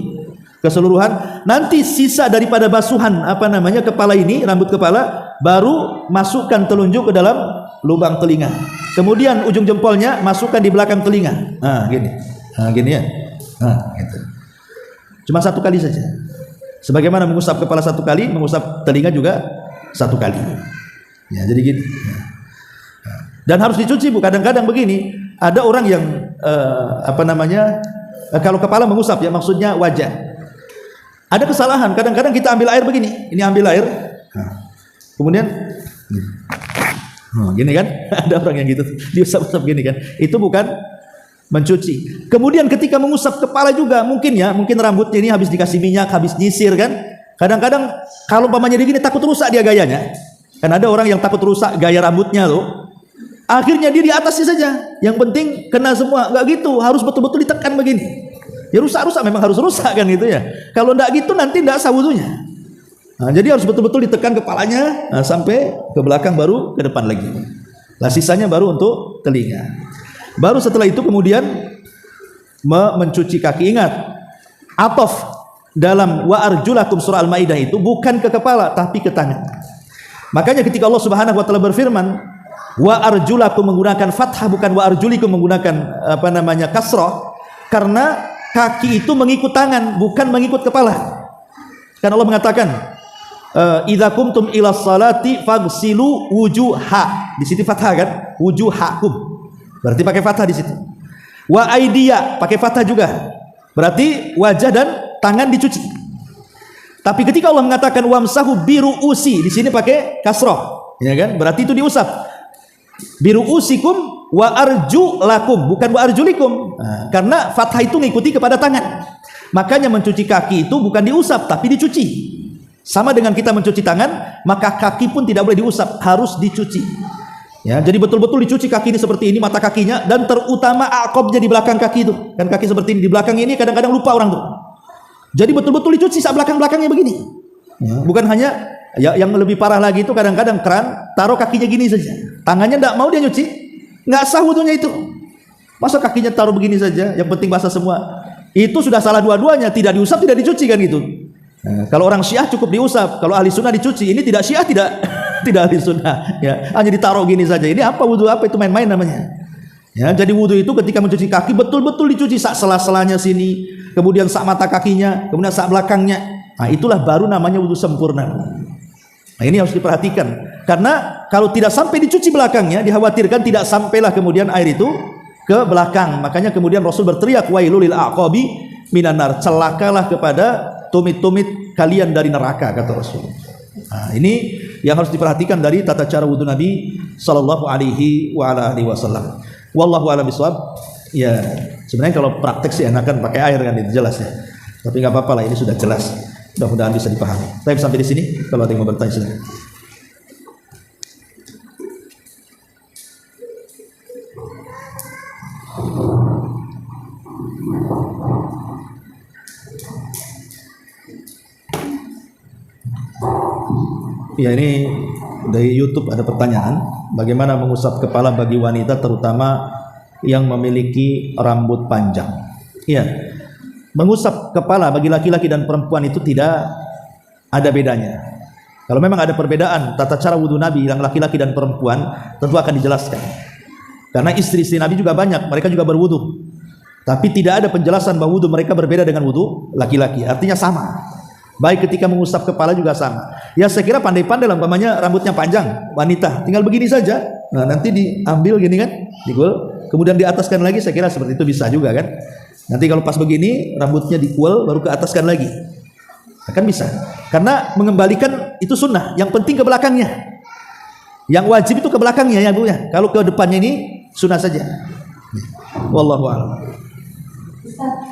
keseluruhan. Nanti sisa daripada basuhan apa namanya kepala ini, rambut kepala, baru masukkan telunjuk ke dalam lubang telinga. Kemudian ujung jempolnya masukkan di belakang telinga. Nah, gini ya. Nah, gitu. Cuma 1 kali saja. Sebagaimana mengusap kepala 1 kali, mengusap telinga juga 1 kali. Ya, jadi gini. Dan harus dicuci bu. Kadang-kadang begini, ada orang yang apa namanya, kalau kepala mengusap ya, maksudnya wajah. Ada kesalahan. Kadang-kadang kita ambil air begini. Ini ambil air. Nah, kemudian gini kan, ada orang yang gitu diusap-usap gini kan, itu bukan mencuci. Kemudian ketika mengusap kepala juga mungkin rambutnya ini habis dikasih minyak, habis nyisir kan, kadang-kadang kalau umpamanya begini takut rusak dia gayanya kan, ada orang yang takut rusak gaya rambutnya loh, akhirnya dia di atasnya saja, yang penting kena semua. Nggak gitu, harus betul-betul ditekan begini ya, rusak-rusak memang harus rusak kan gitu ya. Kalau nggak gitu nanti nggak sah wudunya. Nah, jadi harus betul-betul ditekan kepalanya sampai ke belakang, baru ke depan lagi. Nah, sisanya baru untuk telinga. Baru setelah itu kemudian mencuci kaki. Ingat, atof dalam wa arjulakum surah Al-Maidah itu bukan ke kepala tapi ke tangan. Makanya ketika Allah Subhanahu wa taala berfirman, wa arjulakum menggunakan fathah, bukan wa arjulikum menggunakan apa namanya kasrah, karena kaki itu mengikut tangan, bukan mengikut kepala. Kan Allah mengatakan, idza kumtum ila salati faghsilu wujuha. Di sini fathah kan? Wujuhakum. Berarti pakai fathah di situ. Wa aidiya pakai fathah juga. Berarti wajah dan tangan dicuci. Tapi ketika Allah mengatakan wamsahu biruusi, di sini pakai kasrah, ya kan? Berarti itu diusap. Biruusikum wa arjulakum, bukan wa arjulikum. Nah, karena fathah itu mengikuti kepada tangan. Makanya mencuci kaki itu bukan diusap tapi dicuci. Sama dengan kita mencuci tangan, maka kaki pun tidak boleh diusap, harus dicuci. Ya, jadi betul-betul dicuci kaki ini seperti ini, mata kakinya, dan terutama aqobnya di belakang kaki itu. Kan kaki seperti ini di belakang ini, kadang-kadang lupa orang tuh. Jadi betul-betul dicuci saat belakang-belakangnya begini. Ya, bukan hanya ya, yang lebih parah lagi itu kadang-kadang keran taruh kakinya gini saja. Tangannya tidak mau dia nyuci, nggak sah wudunya itu. Masa kakinya taruh begini saja, yang penting basah semua. Itu sudah salah dua-duanya, tidak diusap, tidak dicuci kan gitu. Nah, kalau orang Syiah cukup diusap, kalau ahli sunnah dicuci. Ini tidak Syiah, tidak ahli sunnah. Ya, hanya ditaruh gini saja. Ini apa wudu, apa itu main-main namanya? Ya, jadi wudu itu ketika mencuci kaki betul-betul dicuci sak sela-selanya sini, kemudian sak mata kakinya, kemudian sak belakangnya. Nah, itulah baru namanya wudu sempurna. Nah, ini harus diperhatikan. Karena kalau tidak sampai dicuci belakangnya, dikhawatirkan tidak sampailah kemudian air itu ke belakang. Makanya kemudian Rasul berteriak, wailul lil aqabi minan nar, celakalah kepada tumit-tumit kalian dari neraka, kata Rasul. Nah, ini yang harus diperhatikan dari tata cara wudu Nabi sallallahu alaihi wa ala alihi wasallam. Wallahu a'lam bishawab. Ya, sebenarnya kalau praktek sih enakan pakai air kan, itu jelas ya. Tapi nggak apa-apa lah, ini sudah jelas. Mudah-mudahan bisa dipahami. Tapi sampai di sini, kalau ada yang mau bertanya silakan. Ya, ini dari YouTube ada pertanyaan, bagaimana mengusap kepala bagi wanita terutama yang memiliki rambut panjang? Iya, mengusap kepala bagi laki-laki dan perempuan itu tidak ada bedanya. Kalau memang ada perbedaan tata cara wudu Nabi yang laki-laki dan perempuan, tentu akan dijelaskan. Karena istri-istri Nabi juga banyak, mereka juga berwudu. Tapi tidak ada penjelasan bahwa wudu mereka berbeda dengan wudu laki-laki. Artinya sama. Baik ketika mengusap kepala juga sama. Ya saya kira pandai-pandai lah, umpamanya rambutnya panjang, wanita, tinggal begini saja. Nah nanti diambil gini kan, dikuel, kemudian diataskan lagi, saya kira seperti itu bisa juga kan. Nanti kalau pas begini, rambutnya dikuel, baru ke ataskan lagi. Akan bisa. Karena mengembalikan itu sunnah, yang penting ke belakangnya. Yang wajib itu ke belakangnya ya Bu ya. Kalau ke depannya ini sunnah saja. Wallahu a'lam.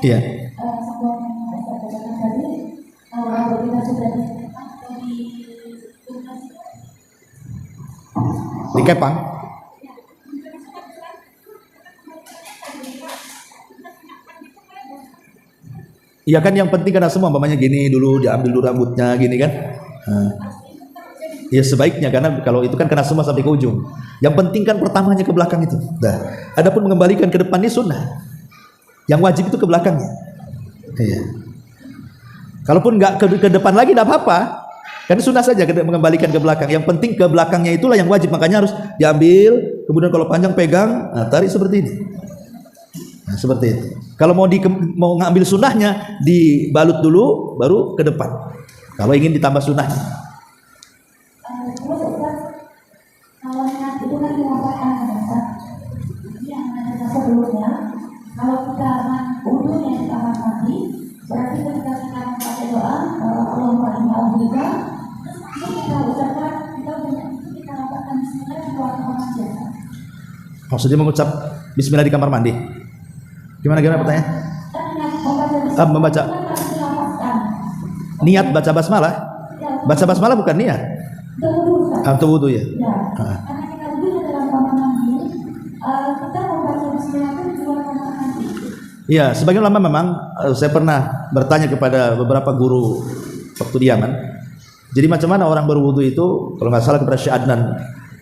Iya. Dikepang. Iya kan, yang penting karena semua umpamanya gini dulu, diambil dulu rambutnya gini kan. Ya sebaiknya, karena kalau itu kan kena semua sampai ke ujung. Yang penting kan pertamanya ke belakang itu. Nah, adapun mengembalikan ke depan ini sunnah. Yang wajib itu ke belakangnya. Iya. Kalaupun nggak ke depan lagi tidak apa-apa. Kan sunnah saja mengembalikan ke belakang. Yang penting ke belakangnya itulah yang wajib, makanya harus diambil, kemudian kalau panjang pegang, nah, tarik seperti ini. Nah, seperti itu. Kalau mau ngambil sunnahnya, dibalut dulu, baru ke depan. Kalau ingin ditambah sunnahnya. Kalau kita wudunya di kamar mandi, berarti ketika kita pakai doa, Allahumma inni a'udzubika, itu kita ucapkan, kita lakukan bismillah di luar kamar mandi. Maksudnya mengucap bismillah di kamar mandi. Gimana pertanyaan? Membaca niat baca basmalah. Baca basmalah bukan niat. Atau wudu ya. Karena kita wudu dalam kamar mandi, kita membaca bismillah itu di luar kamar mandi. Iya, sebagian ulama memang, saya pernah bertanya kepada beberapa guru waktu di Yaman. Jadi macam mana orang berwudu itu? Kalau nggak salah kepada Syekh Adnan,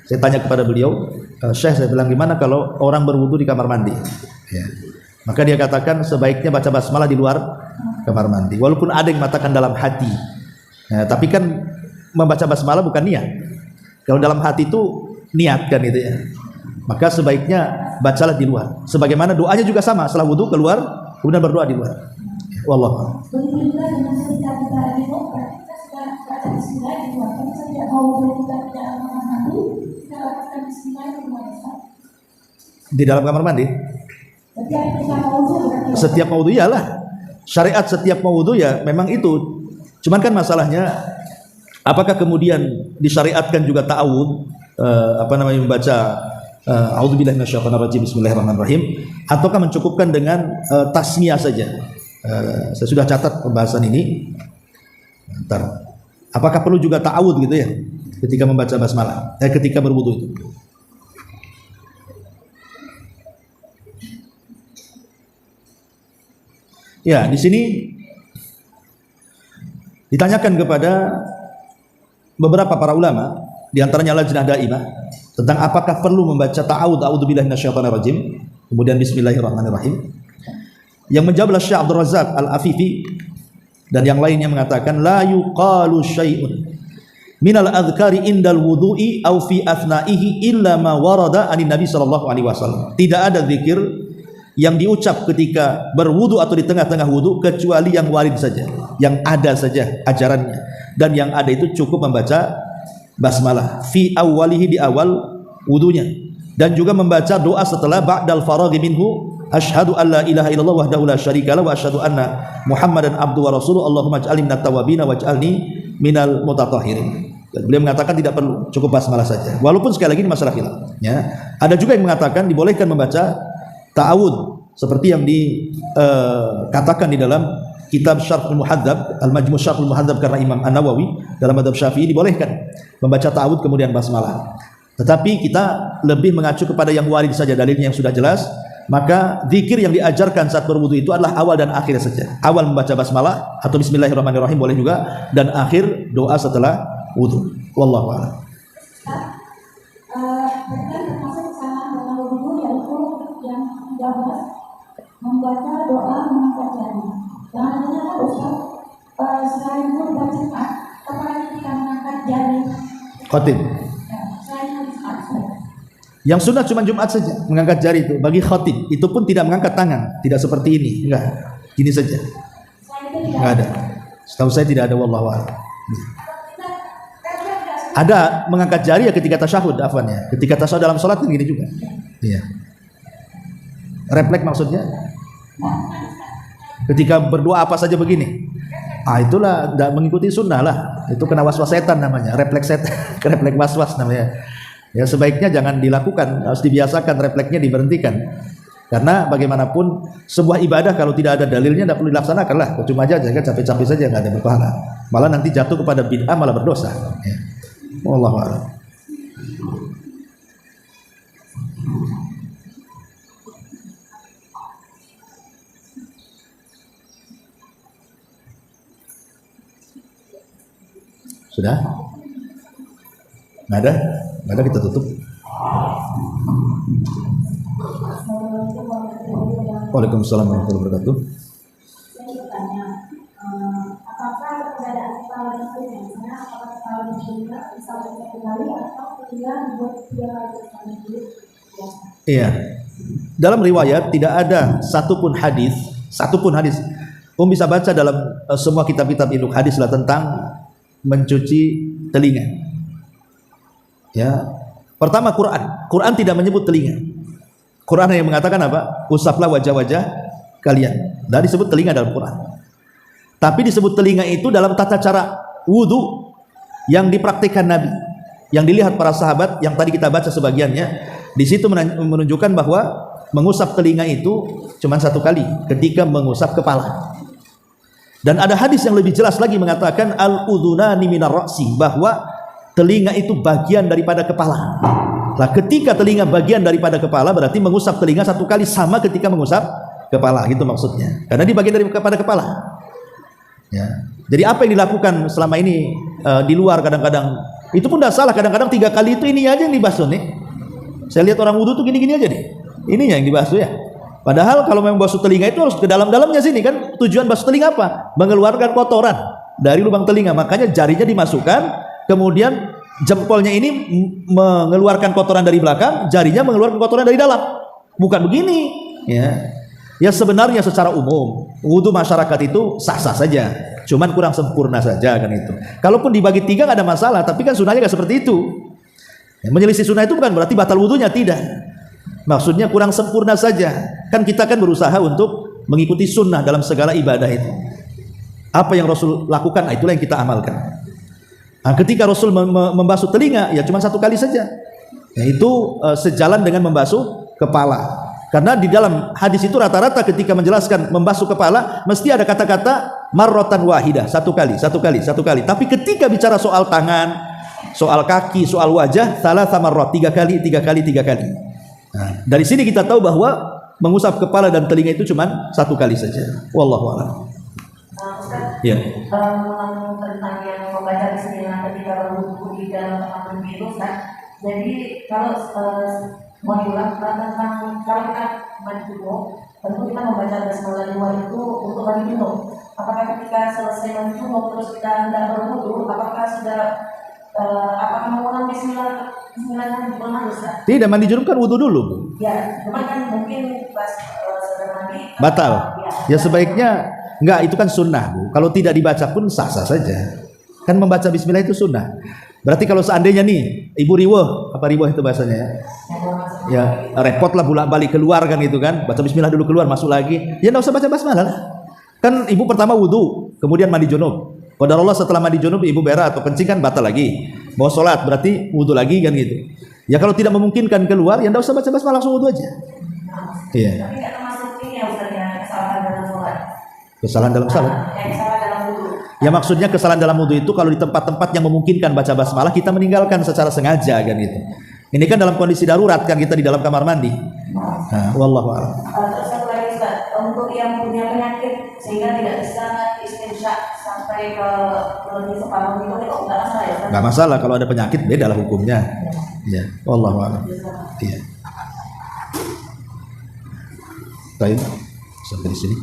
saya tanya kepada beliau, Syekh, saya bilang gimana kalau orang berwudu di kamar mandi? Ya. Maka dia katakan sebaiknya baca basmalah di luar kamar mandi. Walaupun ada yang mengatakan dalam hati, ya, tapi kan membaca basmalah bukan niat. Kalau dalam hati itu niat kan itu ya. Maka sebaiknya bacalah di luar. Sebagaimana doanya juga sama, setelah wudu keluar, kemudian berdoa di luar. Wallah. Begitu juga dengan ketika kita lagi berdoa, kita sudah baca bismillah di luar. Kalau kita tidak mau kita tidak kamar mandi, kita lakukan bismillah di luar. Di dalam kamar mandi? Setiap mau wudu iyalah. Syariat setiap mau wudu ya memang itu. Cuman kan masalahnya, apakah kemudian disyariatkan juga ta'awud, membaca a'udzubillahi minasyaitonir rajim, bismillahirrahmanirrahim, ataukah mencukupkan dengan tasmiyah saja? Saya sudah catat pembahasan ini. Bentar. Apakah perlu juga ta'awud gitu ya ketika membaca basmalah, ketika berwudu itu? Ya, di sini ditanyakan kepada beberapa para ulama, di antaranya Lajnah Daimah, tentang apakah perlu membaca ta'awudz, a'udzubillahi minasyaitonir rajim, kemudian bismillahirrahmanirrahim. Yang menjawab adalah Syekh Abdul Razak Al-Afifi dan yang lainnya mengatakan la yuqalu syai'un minal adhkari indal wudu'i aw fi athnaihi illa ma warada anin Nabi sallallahu alaihi wasallam. Tidak ada zikir yang diucap ketika berwudu atau di tengah-tengah wudu kecuali yang warid saja, yang ada saja ajarannya, dan yang ada itu cukup membaca basmalah fi awwalihi, di awal wudunya, dan juga membaca doa setelah ba'dal faraghi minhu, asyhadu an la ilaha illallah wahdahu la syarikalah wa asyhadu anna muhammadan abduhu wa rasuluh, Allahumma ij'alni minat tawwabin waj'alni minal mutatahhirin. Beliau mengatakan tidak perlu, cukup basmalah saja. Walaupun sekali lagi ini masalah khilaf ya. Ada juga yang mengatakan dibolehkan membaca ta'awud seperti yang dikatakan di dalam kitab Syarhul Muhadzab, Al-Majmu' Syarhul Muhadzab karena Imam An-Nawawi dalam madzhab Syafi'i dibolehkan membaca ta'awud kemudian basmalah. Tetapi kita lebih mengacu kepada yang warid saja, dalilnya yang sudah jelas. Maka zikir yang diajarkan saat berwudu itu adalah awal dan akhir saja. Awal membaca basmalah atau bismillahirrahmanirrahim boleh juga, dan akhir doa setelah wudu. Wallahu a'lam. Membaca doa mengangkat jari. Yang namanya apa Ustaz? Sekalipun berjemaah, apalagi kita mengangkat jari. Khatib. Selain hari Jumat. Yang sunnah cuma Jumat saja mengangkat jari itu bagi khatib. Itu pun tidak mengangkat tangan, tidak seperti ini, enggak. Gini saja. Selain itu tidak Enggak ada. Setahu saya tidak ada, wallahu a'lam. Ada mengangkat jari ya ketika tasyahud, afwan ya. Ketika tasyahud dalam salat kan gini juga. Iya. Refleks maksudnya. Ketika berdoa apa saja begini. Ah itulah tidak mengikuti sunnah lah. Itu kena waswas setan namanya, refleks setan, refleks waswas namanya. Ya sebaiknya jangan dilakukan, harus dibiasakan, refleksnya diberhentikan. Karena bagaimanapun sebuah ibadah kalau tidak ada dalilnya tidak perlu dilaksanakan lah. Cuma aja jangan capek-capek saja nggak ada berpahala. Malah nanti jatuh kepada bid'ah malah berdosa. Ya. Wallahu a'lam. Sudah? Nggak ada? Nggak ada, kita tutup. Waalaikumsalam warahmatullahi wabarakatuh. Saya bertanya, apakah keberadaan kepala itu misalnya apakah kepala juga bisa satu kali atau kemudian buat 3 kali dulu? Iya. Dalam riwayat tidak ada satupun hadis. Bisa baca dalam semua kitab-kitab induk hadis lah tentang mencuci telinga. Ya. Pertama Quran tidak menyebut telinga. Quran yang mengatakan apa? Usaplah wajah-wajah kalian. Dan disebut telinga dalam Quran. Tapi disebut telinga itu dalam tata cara wudu yang dipraktikkan Nabi, yang dilihat para sahabat, yang tadi kita baca sebagiannya. Di situ menunjukkan bahwa mengusap telinga itu cuma 1 kali ketika mengusap kepala. Dan ada hadis yang lebih jelas lagi mengatakan al-udhunani minar ra'si, bahwa telinga itu bagian daripada kepala. Nah, ketika telinga bagian daripada kepala berarti mengusap telinga 1 kali sama ketika mengusap kepala, gitu maksudnya. Karena di bagian daripada kepala. Ya. Jadi apa yang dilakukan selama ini di luar kadang-kadang itu pun tidak salah. Kadang-kadang 3 kali itu ini aja yang dibasuh nih. Saya lihat orang wudu tuh gini-gini aja nih. Ininya yang dibasuh ya. Padahal kalau memang basuh telinga itu harus ke dalam-dalamnya sini kan. Tujuan basuh telinga apa? Mengeluarkan kotoran dari lubang telinga. Makanya jarinya dimasukkan, kemudian jempolnya ini mengeluarkan kotoran dari belakang, jarinya mengeluarkan kotoran dari dalam. Bukan begini, ya. Ya sebenarnya secara umum wudu masyarakat itu sah-sah saja, cuman kurang sempurna saja kan itu. Kalaupun dibagi 3 nggak ada masalah, tapi kan sunnahnya nggak seperti itu. Ya, menyelisih sunnah itu bukan berarti batal wudunya, tidak. Maksudnya kurang sempurna saja. Kan kita kan berusaha untuk mengikuti sunnah dalam segala ibadah itu. Apa yang Rasul lakukan, itulah yang kita amalkan. Nah, ketika Rasul membasuh telinga, ya cuma 1 kali saja. Yaitu sejalan dengan membasuh kepala. Karena di dalam hadis itu rata-rata ketika menjelaskan membasuh kepala mesti ada kata-kata marrotan wahidah, 1 kali. Tapi ketika bicara soal tangan, soal kaki, soal wajah, salah sama marrot, 3 kali. Nah, dari sini kita tahu bahwa mengusap kepala dan telinga itu cuma 1 kali saja. Wallahu a'lam. Ustaz, Ya. tentang yang membaca bismillah ketika berwudu di dalam tempat itu, Ustaz. Jadi kalau mau diulang tentang kalau kita mandi junub, tentu kita membaca bismillah di luar itu untuk mandi junub. Apakah ketika selesai mandi junub terus kita tidak berwudu, apakah sudah apakah mengulang bismillahnya di mana, Ustaz? Tidak, mandi junub kan wudu dulu. Ya, cuma kan mungkin pas sudah mandi Batal. Ya sebaiknya enggak, itu kan sunnah, Bu. Kalau tidak dibaca pun sah-sah saja. Kan membaca bismillah itu sunnah. Berarti kalau seandainya nih, ibu riweh, apa riweh itu bahasanya ya? Ya, repot lah bolak-balik keluar kan gitu kan. Baca bismillah dulu keluar, masuk lagi. Ya enggak usah baca basmalah lah. Kan ibu pertama wudu, kemudian mandi junub. Qadarullah setelah mandi junub ibu berak atau kencing kan batal lagi. Mau sholat berarti wudu lagi kan gitu. Ya kalau tidak memungkinkan keluar, ya enggak usah baca basmalah, langsung wudu aja. Iya. Tapi nggak termasuk ini ya Ustaz ya, kesalahan dalam sholat. Kesalahan dalam salat. Kesalahan dalam wudu. Ya maksudnya kesalahan dalam wudu itu kalau di tempat-tempat yang memungkinkan baca basmalah kita meninggalkan secara sengaja kan gitu. Ini kan dalam kondisi darurat kan kita di dalam kamar mandi. Nah, wallahu a'lam. Terus satu lagi Ustaz, untuk yang punya penyakit sehingga tidak bisa istinsya sampai ke lebih separuh itu nggak masalah ya Ustaz? Nggak masalah, kalau ada penyakit beda lah hukumnya. Ya, wallahu a'lam. Iya. Baik, sampai di sini.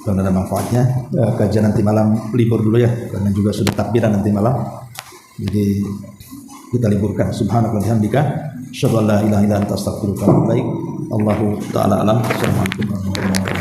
karena ada manfaatnya. Kajian nanti malam libur dulu ya, karena juga sudah takbiran nanti malam. Jadi kita liburkan. Subhanaka wa bihamdika asyhadu an la ilaha illa anta astaghfiruka wa atubu ilaik. Allahu taala alam. Assalamualaikum warahmatullahi wabarakatuh.